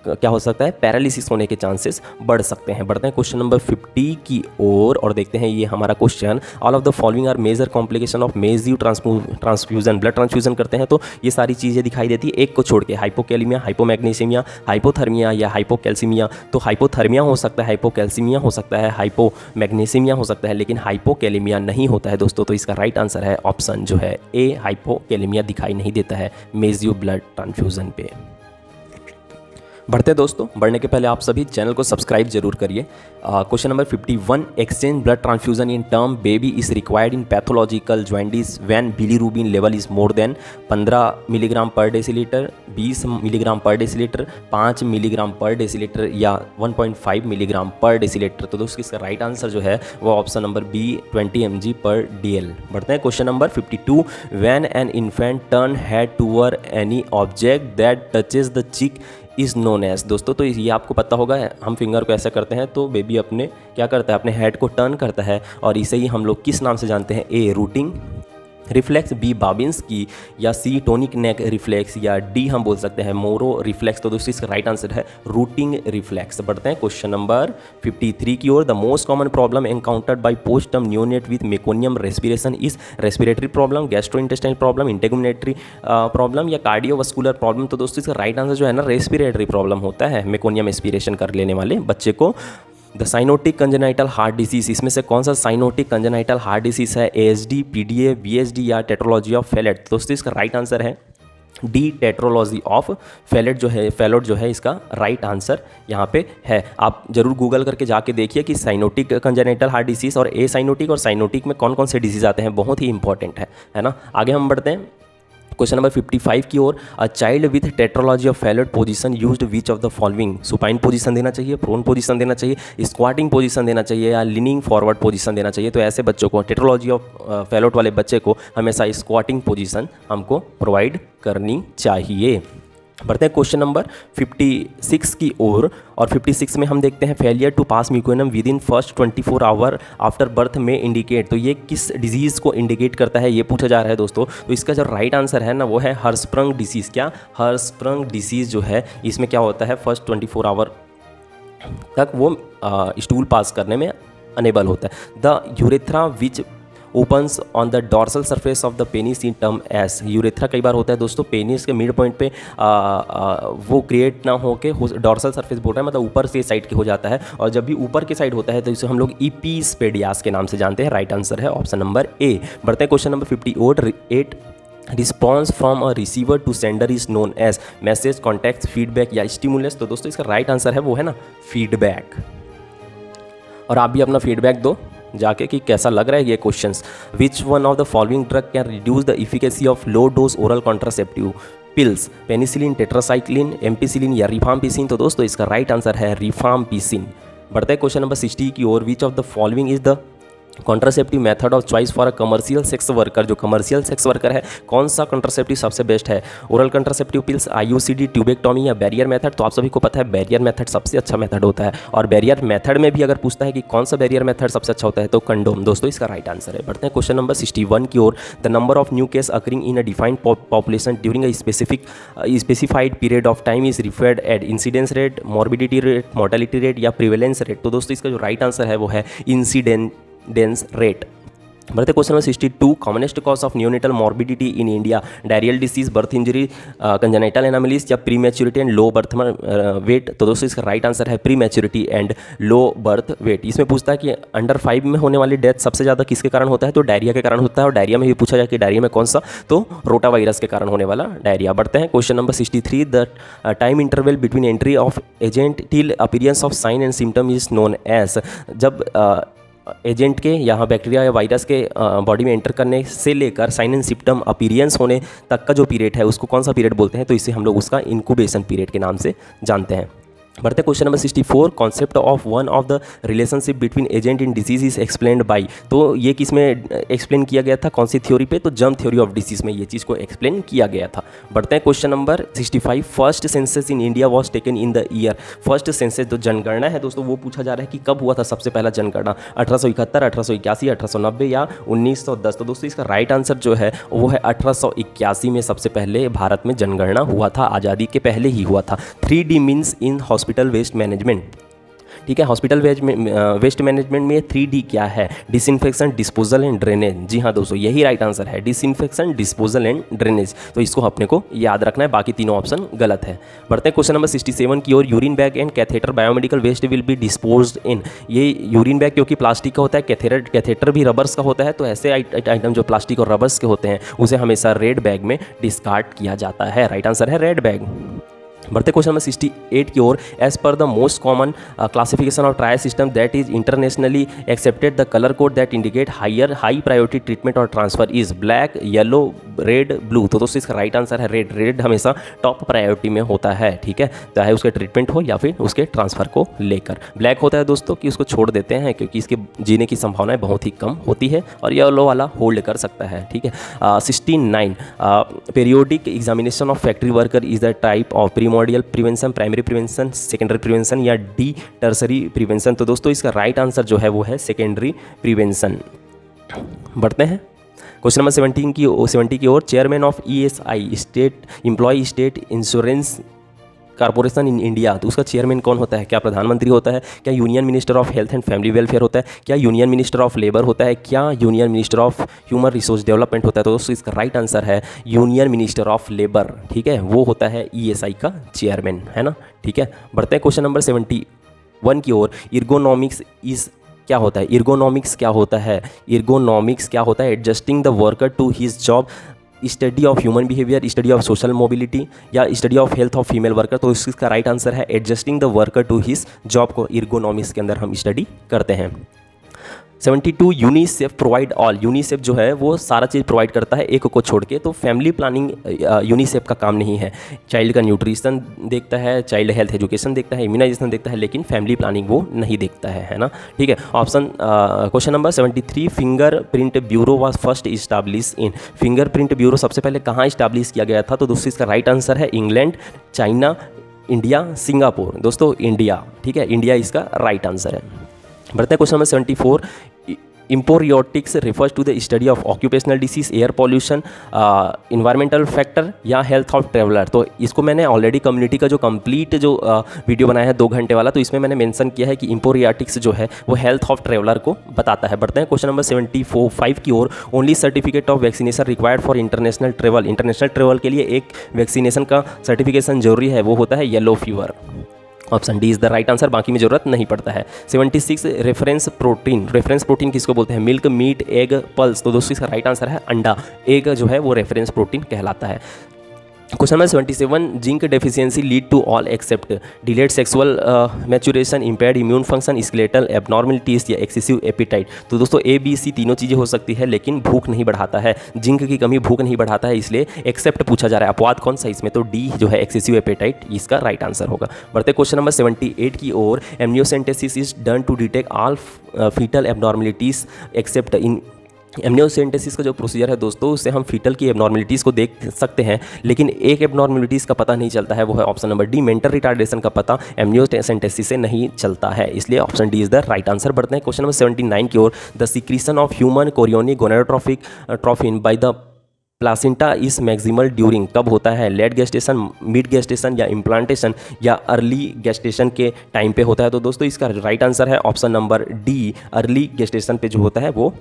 क्या हो सकता है? पैरालिसिस होने के चांसेस बढ़ सकते हैं। बढ़ते हैं क्वेश्चन नंबर 50 की ओर और देखते हैं ये हमारा क्वेश्चन। All of the following are major complication of massive transfusion. Blood transfusion करते हैं तो ये सारी चीज़ें दिखाई देती है, एक को छोड़ के। हाइपोकैलेमिया, हाइपोमैग्नीशियमिया, हाइपोथर्मिया या हाइपोकैल्सीमिया। तो हाइपोथर्मिया हो सकता है, हाइपोकैल्सीमिया हो सकता है, हाइपोमैग्नीशियमिया हो सकता है, लेकिन हाइपोकैलेमिया नहीं होता है दोस्तों। तो इसका राइट आंसर है ऑप्शन जो है ए, हाइपोकैलेमिया दिखाई नहीं देता है मेसिव ब्लड ट्रांसफ्यूजन पे। बढ़ते दोस्तों, बढ़ने के पहले आप सभी चैनल को सब्सक्राइब जरूर करिए। Question number 51। Exchange blood transfusion in term baby is required in pathological jaundice when bilirubin level is more than 15 milligram पर डेसीलीटर, 20 मिलीग्राम पर डेसीलीटर, 5 मिलीग्राम पर डेसीलीटर या 1.5 मिलीग्राम पर डेसीलीटर। तो दोस्तों इसका राइट आंसर जो है वो ऑप्शन नंबर बी, 20 mg पर DL। बढ़ते हैं question number 52। When an infant turn head toward any object that touches the cheek is known as. दोस्तों तो ये आपको पता होगा, हम फिंगर को ऐसा करते हैं तो बेबी अपने क्या करता है, अपने हेड को टर्न करता है, और इसे ही हम लोग किस नाम से जानते हैं? A, rooting reflex, B, Babinski, या सी, टोनिक नेक रिफ्लेक्स, या डी हम बोल सकते हैं मोरो रिफ्लेक्स। तो दोस्तों इसका राइट आंसर है रूटिंग रिफ्लेक्स। बढ़ते हैं क्वेश्चन नंबर 53 की ओर। The most common problem encountered by postterm neonate with meconium respiration is respiratory problem, gastrointestinal problem, integumentary problem या कार्डियोवास्कुलर प्रॉब्लम। तो दोस्तों इसका राइट आंसर जो है ना रेस्पिरेटरी प्रॉब्लम होता है मेकोनियम एस्पिरेशन कर लेने वाले बच्चे को। The cyanotic congenital heart disease, इसमें से कौन सा साइनोटिक कंजेनाइटल हार्ट डिसीज है? ASD, PDA, VSD या टेट्रोलॉजी ऑफ फैलेट। दोस्तों इसका राइट आंसर है डी, टेट्रोलॉजी ऑफ फैलेट जो है इसका राइट आंसर यहाँ पे है। आप जरूर गूगल करके जाके देखिए कि साइनोटिक कंजेनाइटल हार्ट डिसीज और ए साइनोटिक और साइनोटिक में कौन कौन से डिसीज आते हैं, बहुत ही इंपॉर्टेंट है ना। आगे हम बढ़ते हैं क्वेश्चन नंबर 55 की ओर। A child with tetralogy of Fallot position used which of the following. Supine position देना चाहिए, प्रोन पोजीशन देना चाहिए, स्क्वाटिंग पोजीशन देना चाहिए या लीनिंग फॉरवर्ड पोजीशन देना चाहिए। तो ऐसे बच्चों को, टेट्रोलॉजी ऑफ फैलेट वाले बच्चे को हमेशा स्क्वाटिंग पोजीशन हमको प्रोवाइड करनी चाहिए। बढ़ते हैं क्वेश्चन नंबर 56 की ओर और 56 में हम देखते हैं failure to pass meconium within first 24 hour after birth में इंडिकेट। तो ये किस डिजीज़ को इंडिकेट करता है ये पूछा जा रहा है दोस्तों। तो इसका जो राइट आंसर है ना वो है हर्सप्रंग डिसीज़। क्या? हर्सप्रंग डिसीज़ जो है इसमें क्या होता है, फर्स्ट 24 आवर तक वो स्टूल पास करने में अनेबल होता है। The urethra which opens on the dorsal surface of the penis in term S. Urethra कई बार होता है दोस्तों पेनिस के मिड पॉइंट पे वो क्रिएट ना हो के डॉर्सल सरफेस बोल रहे हैं, मतलब ऊपर से साइड के हो जाता है, और जब भी ऊपर के साइड होता है तो इसे हम लोग इपीस्पेडियास के नाम से जानते हैं। राइट आंसर है ऑप्शन नंबर ए। बढ़ते हैं question number 58। Response from a receiver to sender is known as message, contact, feedback या स्टिमुलस। तो दोस्तों इसका राइट आंसर है वो है ना फीडबैक। और आप भी अपना फीडबैक दो जाके कि कैसा लग रहा है ये questions. Which one of the following drug can reduce the efficacy of low dose oral contraceptive pills, penicillin, tetracycline, ampicillin या रिफाम्पिसिन। तो दोस्तों इसका राइट आंसर है रिफाम्पिसिन। बढ़ते हैं क्वेश्चन नंबर 60 की ओर। Which of the following is the contraceptive method of choice for a commercial sex worker. जो कमर्शियल सेक्स वर्कर है कौन सा कॉन्ट्रासेप्टिव सबसे बेस्ट है? Oral contraceptive pills, IUCD, tubectomy या बैरियर मेथड। तो आप सभी को पता है बैरियर मेथड सबसे अच्छा मेथड होता है, और बैरियर मेथड में भी अगर पूछता है कि कौन सा बैरियर मेथड सबसे अच्छा होता है तो कंडोम दोस्तों इसका राइट आंसर है। बढ़ते हैं क्वेश्चन नंबर 61 की ओर। The number of new case occurring in a defined population during a specified period of time is referred at incidence rate, morbidity rate, mortality rate या प्रिवेलेंस रेट। तो दोस्तों इसका जो राइट आंसर है वो है इंसिडेंस रेट। बढ़ते question number 62। Commonest cause of neonatal morbidity in India, diarrhoeal disease, birth injury, congenital anomalies या prematurity and low birth weight. तो दोस्तों इसका राइट आंसर है pre maturity and low birth wait. इसमें पूछता है कि अंडर 5 में होने वाली डेथ सबसे ज़्यादा किसके कारण होता है? तो डायरिया के कारण होता है, और डायरिया में भी पूछा जाए कि डायरिया में कौन सा, तो रोटा वायरस के कारण होने वाला डायरिया। बढ़ते हैं question number 63। The time interval between entry of agent till appearance of sign and symptom is known as. जब एजेंट के यहाँ बैक्टीरिया या वायरस के बॉडी में एंटर करने से लेकर साइन एंड सिम्टम अपीयरेंस होने तक का जो पीरियड है उसको कौन सा पीरियड बोलते हैं? तो इसे हम लोग उसका इंक्यूबेशन पीरियड के नाम से जानते हैं। बढ़ते question number 64। Concept of one of the relationship between agent in disease is explained by. तो ये किस में एक्सप्लेन किया गया था, कौन सी थ्योरी पे? तो जर्म थ्योरी ऑफ डिसीज में ये चीज़ को एक्सप्लेन किया गया था। बढ़ते हैं question number 65। First census in India was taken in the year. First census जो जनगणना है दोस्तों वो पूछा जा रहा है कि कब हुआ था सबसे पहला जनगणना, 1871, 1881, 1890 या 1910। तो दोस्तों इसका राइट आंसर जो है वो है 1881 में सबसे पहले भारत में जनगणना हुआ था, आज़ादी के पहले ही हुआ था। 3D means in hospital waste management. ठीक है, हॉस्पिटल वेस्ट मैनेजमेंट में 3D क्या है? Disinfection, disposal and drainage. जी हाँ दोस्तों यही राइट आंसर है, डिसइंफेक्शन, डिस्पोजल एंड ड्रेनेज। तो इसको अपने को याद रखना है, बाकी तीनों ऑप्शन गलत है। बढ़ते हैं क्वेश्चन नंबर 67 की ओर। Urine bag and catheter biomedical waste will be disposed in. ये यूरिन बैग क्योंकि प्लास्टिक का होता है, कैथेटर भी रबर्स का होता है, तो ऐसे आइटम जो प्लास्टिक और रबर्स के होते हैं उसे हमेशा रेड बैग में डिस्कार्ड किया जाता है। राइट आंसर है रेड बैग। बढ़ते क्वेश्चन नंबर 68 की ओर। As per the most common classification of trial system that is internationally accepted the colour code that indicate high priority treatment और transfer is black, yellow, red, blue. तो दोस्तों इसका right answer है red. Red हमेशा top priority में होता है, ठीक है, चाहे उसके ट्रीटमेंट हो या फिर उसके ट्रांसफर को लेकर। ब्लैक होता है दोस्तों कि उसको छोड़ देते हैं क्योंकि इसके जीने की संभावनाएं बहुत ही कम होती है, और येलो वाला होल्ड कर सकता है, ठीक है। 69। Periodic examination of factory worker is the type of primordial prevention, primary prevention, secondary prevention या डी टर्सरी प्रिवेंशन। तो दोस्तों इसका राइट आंसर जो है वो है सेकेंडरी प्रिवेंशन। बढ़ते हैं क्वेश्चन नंबर 70 की ओर। Chairman of ESI state employ state insurance corporation in India, तो उसका चेयरमैन कौन होता है? क्या प्रधानमंत्री होता है? क्या union minister of health and family welfare होता है? क्या यूनियन मिनिस्टर ऑफ लेबर होता है? क्या union minister of human resource development होता है? तो दोस्तों इसका राइट आंसर है यूनियन मिनिस्टर ऑफ लेबर, ठीक है, वो होता है ESI का चेयरमैन, है ना, ठीक है। बढ़ते हैं क्वेश्चन नंबर 71 की ओर। इर्गोनॉमिक्स इज क्या होता है? इर्गोनॉमिक्स क्या होता है? इर्गोनॉमिक्स क्या होता है? Adjusting the worker to his job, study of human behaviour, study of social mobility या study of health of female worker. तो इसका राइट आंसर है adjusting the worker to his job को इर्गोनॉमिक्स के अंदर हम स्टडी करते हैं। 72। UNICEF provide all. यूनिसेफ जो है वो सारा चीज़ प्रोवाइड करता है एक को छोड़ के, तो फैमिली प्लानिंग यूनिसेफ का काम नहीं है। चाइल्ड का न्यूट्रिशन देखता है, चाइल्ड हेल्थ एजुकेशन देखता है, इम्यूनाइजेशन देखता है, लेकिन फैमिली प्लानिंग वो नहीं देखता है ना, ठीक है। Option question number 73। Finger print bureau was first establish in. Finger print bureau सबसे पहले कहाँ इस्टाब्लिश किया गया था? तो दोस्तों इसका राइट आंसर है इंग्लैंड, चाइना, इंडिया, सिंगापुर। दोस्तों इंडिया, ठीक है, इंडिया इसका राइट आंसर है। बढ़ते हैं question number 74। Emporiatrics refers to the study of occupational disease, air pollution, environmental factor या हेल्थ ऑफ ट्रेवलर। तो इसको मैंने ऑलरेडी कम्युनिटी का जो कंप्लीट जो वीडियो बनाया है 2 घंटे वाला, तो इसमें मैंने मेंशन किया है कि इम्पोरियोटिक्स जो है वो हेल्थ ऑफ ट्रेवलर को बताता है। बढ़ते हैं क्वेश्चन नंबर 75 की ओर। Only certificate of vaccination required for international travel. International travel के लिए एक वैक्सीनेशन का सर्टिफिकेशन जरूरी है, वो होता है yellow fever. Option D is the right answer, बाकी में जरूरत नहीं पड़ता है। 76 रेफरेंस प्रोटीन। रेफरेंस प्रोटीन किसको बोलते हैं? Milk, meat, egg, pulse. तो दोस्तों इसका राइट आंसर है अंडा। एग जो है वो रेफरेंस प्रोटीन कहलाता है। Question number 77 zinc deficiency lead to all except delayed sexual maturation, impaired immune function, skeletal abnormalities या एक्सेसिव एपिटाइट। तो दोस्तों ए बी सी तीनों चीज़ें हो सकती है, लेकिन भूख नहीं बढ़ाता है। जिंक की कमी भूख नहीं बढ़ाता है, इसलिए एक्सेप्ट पूछा जा रहा है। अपवाद कौन सा इसमें? तो डी जो है एक्सेसिव एपिटाइट, इसका राइट आंसर होगा। बढ़ते क्वेश्चन नंबर 78 की ओर। Amniocentesis is done to detect all foetal abnormalities except in. Amniocentesis का जो प्रोसीजर है दोस्तों, उससे हम फीटल की एबनॉर्मलिटीज़ को देख सकते हैं, लेकिन एक एबनॉर्मलिटीज़ का पता नहीं चलता है, वो है option number D. Mental retardation का पता एमनियोसेंटेसिस से नहीं चलता है, इसलिए option D is the right answer. बढ़ते हैं क्वेश्चन नंबर 79 की ओर। The secretion of human chorionic gonadotrophic trophin by the placenta is maximal during. कब होता है? लेट गेस्टेशन, मिड गेस्टेशन या इम्प्लांटेशन या अर्ली गेस्टेशन के टाइम पे होता है। तो दोस्तों इसका राइट आंसर है option number D. Early gestation पे जो होता है वो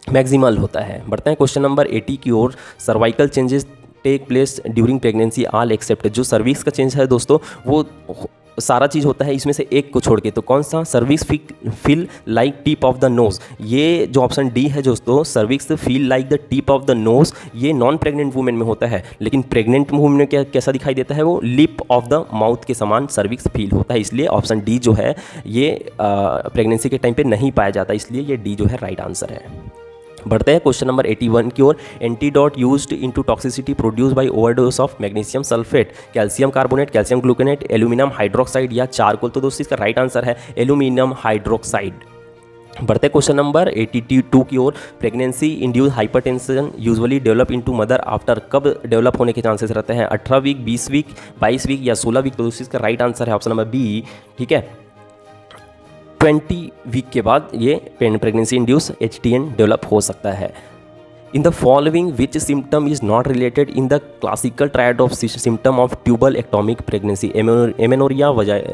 मैक्सिमल होता है। बढ़ते हैं क्वेश्चन नंबर 80 की ओर। Cervical changes take place during pregnancy all except. जो सर्विक्स का चेंज है दोस्तों, वो सारा चीज़ होता है, इसमें से एक को छोड़ के। तो कौन सा? Cervix feel like tip of the nose. ये जो ऑप्शन डी है दोस्तों, cervix feel like the tip of the nose, ये नॉन प्रेग्नेंट वुमेन में होता है, लेकिन प्रेग्नेंट वुमेन में कैसा दिखाई देता है? वो लिप ऑफ द माउथ के समान सर्विक्स फील होता है, इसलिए ऑप्शन डी जो है ये प्रेगनेंसी के टाइम पे नहीं पाया जाता, इसलिए ये डी जो है राइट आंसर है। बढ़ते हैं क्वेश्चन नंबर 81 की ओर। Antidote used into toxicity produce by overdose of magnesium sulphate, calcium carbonate, calcium gluconate, aluminium hydroxide या चारकोल। तो दोस्तों इसका राइट आंसर है एल्यूमिनियम हाइड्रोक्साइड। बढ़ते क्वेश्चन नंबर 82 की ओर। Pregnancy induce hypertension usually develop into mother after. कब develop होने के चांसेस रहते हैं? 18 वीक, 20 वीक, 22 वीक या 16 वीक। तो दोस्तों इसका राइट आंसर है ऑप्शन नंबर बी। ठीक है, 20 वीक के बाद ये प्रेगनेंसी इंड्यूस HTN डेवलप हो सकता है। In the following which symptom is not related in the classical triad of symptom of tubal ectopic pregnancy? Amenorrhoea,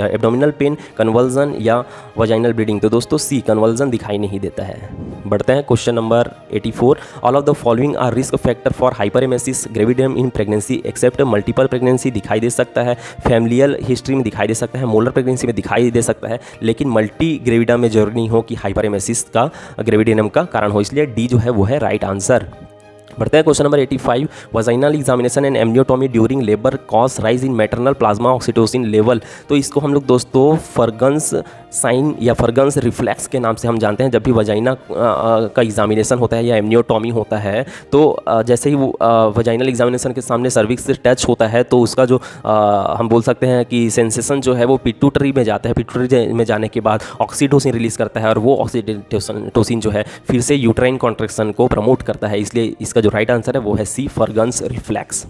abdominal pain, convulsion या वजाइनल ब्लीडिंग। तो दोस्तों सी, कन्वल्जन दिखाई नहीं देता है। बढ़ते हैं question number 84। All of the following are risk factor for hyperemesis gravidarum in pregnancy except. Multiple pregnancy दिखाई दे सकता है, फैमिलियल हिस्ट्री में दिखाई दे सकता है, मोलर प्रेगनेंसी में दिखाई दे सकता है, लेकिन मल्टी ग्रेविडियम में जरूरी नहीं हो कि हाइपरेमेसिस का ग्रेविडियम का कारण हो, इसलिए डी जो है वो है राइट आंसर। बढ़ते हैं question number 85। Vaginal examination and amniotomy during labour cause rise in maternal plasma oxytocin level. तो इसको हम लोग दोस्तों फर्गन्स साइन या फर्गन्स रिफ्लेक्स के नाम से हम जानते हैं। जब भी वजाइना का एग्जामिनेशन होता है या एम्नियोटॉमी होता है, तो जैसे ही वो वजाइनल एग्जामिनेशन के सामने सर्विक्स से टच होता है, तो उसका जो हम बोल सकते हैं कि सेंसेशन जो है वो पिट्यूटरी में जाता है। पिट्यूटरी में जाने के बाद ऑक्सीटोसिन रिलीज करता है, और वो ऑक्सीटोसिन जो है फिर से यूट्राइन कॉन्ट्रैक्शन को प्रमोट करता है, इसलिए इसका जो राइट आंसर है वो है सी, फर्गन्स रिफ्लेक्स।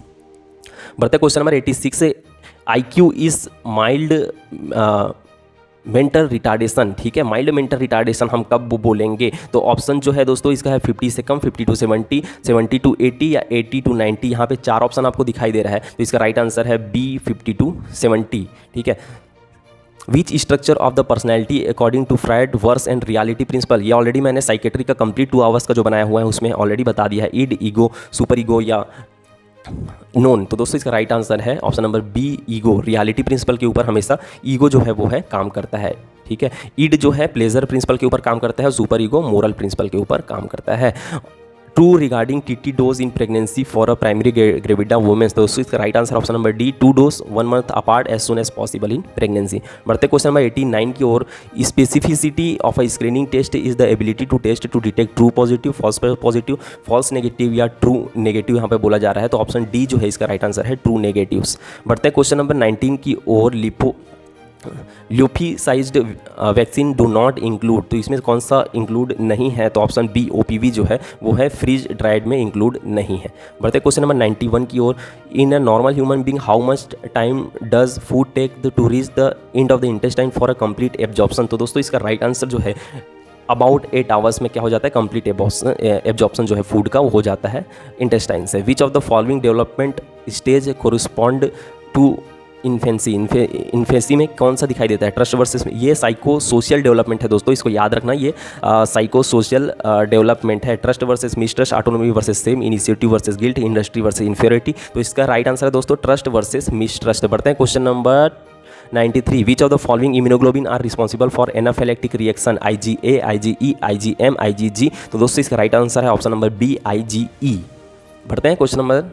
बढ़ते question number 86। IQ is mild mental retardation. ठीक है, माइल्ड मेंटल रिटार्डेशन हम कब बोलेंगे? तो ऑप्शन जो है दोस्तों इसका है 50 से कम, 50 to 70, 70 to 80 या 80 to 90। यहाँ पे 4 ऑप्शन आपको दिखाई दे रहा है, तो इसका राइट आंसर है बी, 50 to 70। ठीक है। Which structure of the personality according to Freud works and reality principle. ये ऑलरेडी मैंने साइकेट्री का कंप्लीट 2 आवर्स का जो बनाया हुआ है उसमें ऑलरेडी बता दिया है। ईड, ईगो, सुपर ईगो या नोन। तो दोस्तों इसका राइट आंसर है option number B, ego. Reality principle के ऊपर हमेशा ईगो जो है वो है काम करता है। ठीक है, ईड जो है प्लेजर प्रिंसिपल के ऊपर काम करता है, सुपर ईगो मोरल प्रिंसिपल के ऊपर काम करता है। True regarding TT dose in pregnancy for a primary gravida womens. तो इसका right answer option number D, 2 dose 1 month apart as soon as possible in pregnancy. बढ़ते क्वेश्चन नंबर 89 की ओर। Specificity of a screening test is the ability to test to detect true positive, false positive, false negative या true negative यहाँ पे बोला जा रहा है, तो ऑप्शन डी जो है इसका राइट आंसर है ट्रू नेगेटिव्स। बढ़ते हैं क्वेश्चन नंबर 19 की ओर। ल्यूफिसाइज्ड वैक्सीन डू नॉट इंक्लूड। तो इसमें कौन सा इंक्लूड नहीं है? तो ऑप्शन बी, OPV जो है वो है फ्रीज ड्राइड में इंक्लूड नहीं है। बढ़ते क्वेश्चन नंबर 91 की ओर। In a normal human being how much time does food take to reach the end of the intestine for a complete absorption. तो दोस्तों इसका राइट आंसर जो है अबाउट 8 आवर्स में क्या हो जाता है, कंप्लीट एब्जॉर्प्शन जो है फूड का वो हो जाता है इंटेस्टाइन से। Which of the following development stage correspond to infancy, infancy में कौन सा दिखाई देता है, ट्रस्ट वर्सेस, ये साइको सोशल डेवलपमेंट है दोस्तों, इसको याद रखना, ये साइको सोशल डेवलपमेंट है। Trust versus mistrust, autonomy versus shame, initiative versus guilt, industry versus inferiority. तो इसका राइट आंसर है दोस्तों ट्रस्ट वर्सेस मिसट्रस्ट। बढ़ते हैं question number 93। Which of the following immunoglobulin are responsible for anaphylactic reaction, IgA, IgE, IgM, IgG। तो दोस्तों इसका right answer है ऑप्शन नंबर बी, IgE। बढ़ते हैं क्वेश्चन नंबर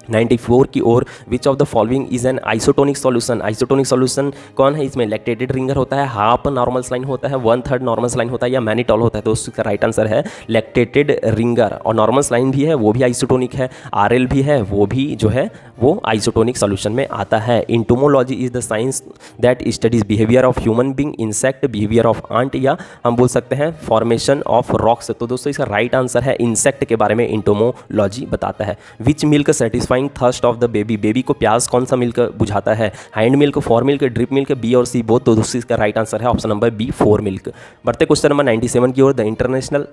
94 की ओर। Which of the following is an isotonic solution, isotonic solution कौन है, इसमें लैक्टेटेड रिंगर होता है, हाफ नॉर्मल सलाइन होता है, 1/3 नॉर्मल सलाइन होता है, या मैनिटॉल होता है। तो उसका राइट आंसर है लैक्टेटेड रिंगर। और नॉर्मल सलाइन भी है वो भी आइसोटोनिक है, RL भी है वो भी जो है वो आइसोटोनिक सॉल्यूशन में आता है। Entomology is the science that studies behaviour of human being, insect, behaviour of ant, या हम बोल सकते हैं फॉर्मेशन ऑफ रॉक्स। तो दोस्तों इसका राइट आंसर है इंसेक्ट के बारे में इंटोमोलॉजी बताता है। Which milk satisfying thirst of the baby, baby को प्यास कौन सा मिल्क बुझाता है, hand milk, fore milk, drip milk, B और सी बोथ। तो दोस्तों इसका राइट आंसर है option number B, fore milk. बढ़ते क्वेश्चन नंबर 97 की ओर। The international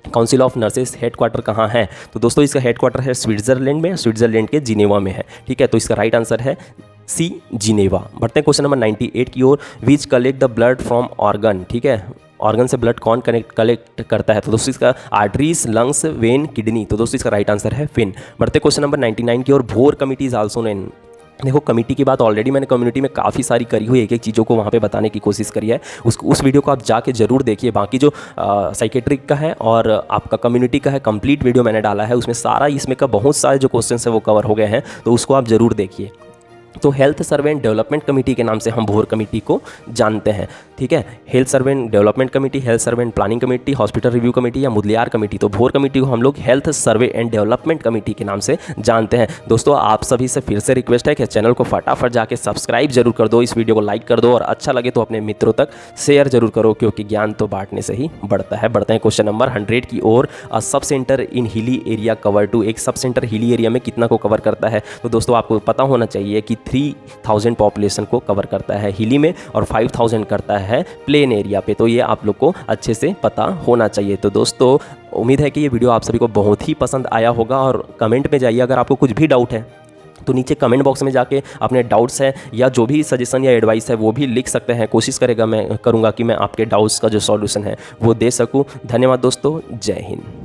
council of nurses headquarter कहाँ है, तो दोस्तों इसका हेडक्वार्टर है स्विट्जरलैंड में, स्विट्जरलैंड के जिनेवा में है। ठीक है, तो इसका राइट आंसर है सी, जिनेवा। बढ़ते हैं क्वेश्चन नंबर 98 की ओर। Which collect the blood from organ, ठीक है, ऑर्गन से ब्लड कौन कलेक्ट करता है, तो दोस्तों इसका आर्टरीज, लंग्स, वेन, किडनी। तो दोस्तों इसका राइट आंसर है वेन। बढ़ते क्वेश्चन नंबर 99 की ओर। भोर कमिटी इज आल्सो नोन, देखो कमेटी की बात ऑलरेडी मैंने कम्युनिटी में काफ़ी सारी करी हुई, एक एक चीज़ों को वहाँ पे बताने की कोशिश करी है। उस वीडियो को आप जाके ज़रूर देखिए। बाकी जो साइकेट्रिक का है और आपका कम्युनिटी का है, कंप्लीट वीडियो मैंने डाला है, उसमें सारा इसमें का बहुत सारे जो क्वेश्चन है वो कवर हो गए हैं, तो उसको आप ज़रूर देखिए। तो हेल्थ सर्वेंट डेवलपमेंट कमेटी के नाम से हम भोर कमेटी को जानते हैं। ठीक है, health servant development committee, health servant planning committee, hospital review committee या मुदलियार कमेटी। तो भोर कमेटी को हम लोग health survey and development committee के नाम से जानते हैं। दोस्तों आप सभी से फिर से रिक्वेस्ट है कि चैनल को फटाफट जाके सब्सक्राइब जरूर कर दो, इस वीडियो को लाइक कर दो और अच्छा लगे तो अपने मित्रों तक शेयर जरूर करो, क्योंकि ज्ञान तो बांटने से ही बढ़ता है। बढ़ते हैं क्वेश्चन नंबर 100 की ओर। Sub centre in hilly area cover to, एक सब सेंटर हिली एरिया में कितना को कवर करता है, तो दोस्तों आपको पता होना चाहिए कि 3000 पॉपुलेशन को कवर करता है हिली में और 5000 करता है प्लेन एरिया पे। तो ये आप लोग को अच्छे से पता होना चाहिए। तो दोस्तों उम्मीद है कि ये वीडियो आप सभी को बहुत ही पसंद आया होगा, और कमेंट में जाइए अगर आपको कुछ भी डाउट है तो नीचे कमेंट बॉक्स में जाके अपने डाउट्स हैं या जो भी सजेशन या एडवाइस है वो भी लिख सकते हैं। कोशिश करूंगा कि मैं आपके डाउट्स का जो सॉल्यूशन है वो दे सकूं। धन्यवाद दोस्तों, जय हिंद।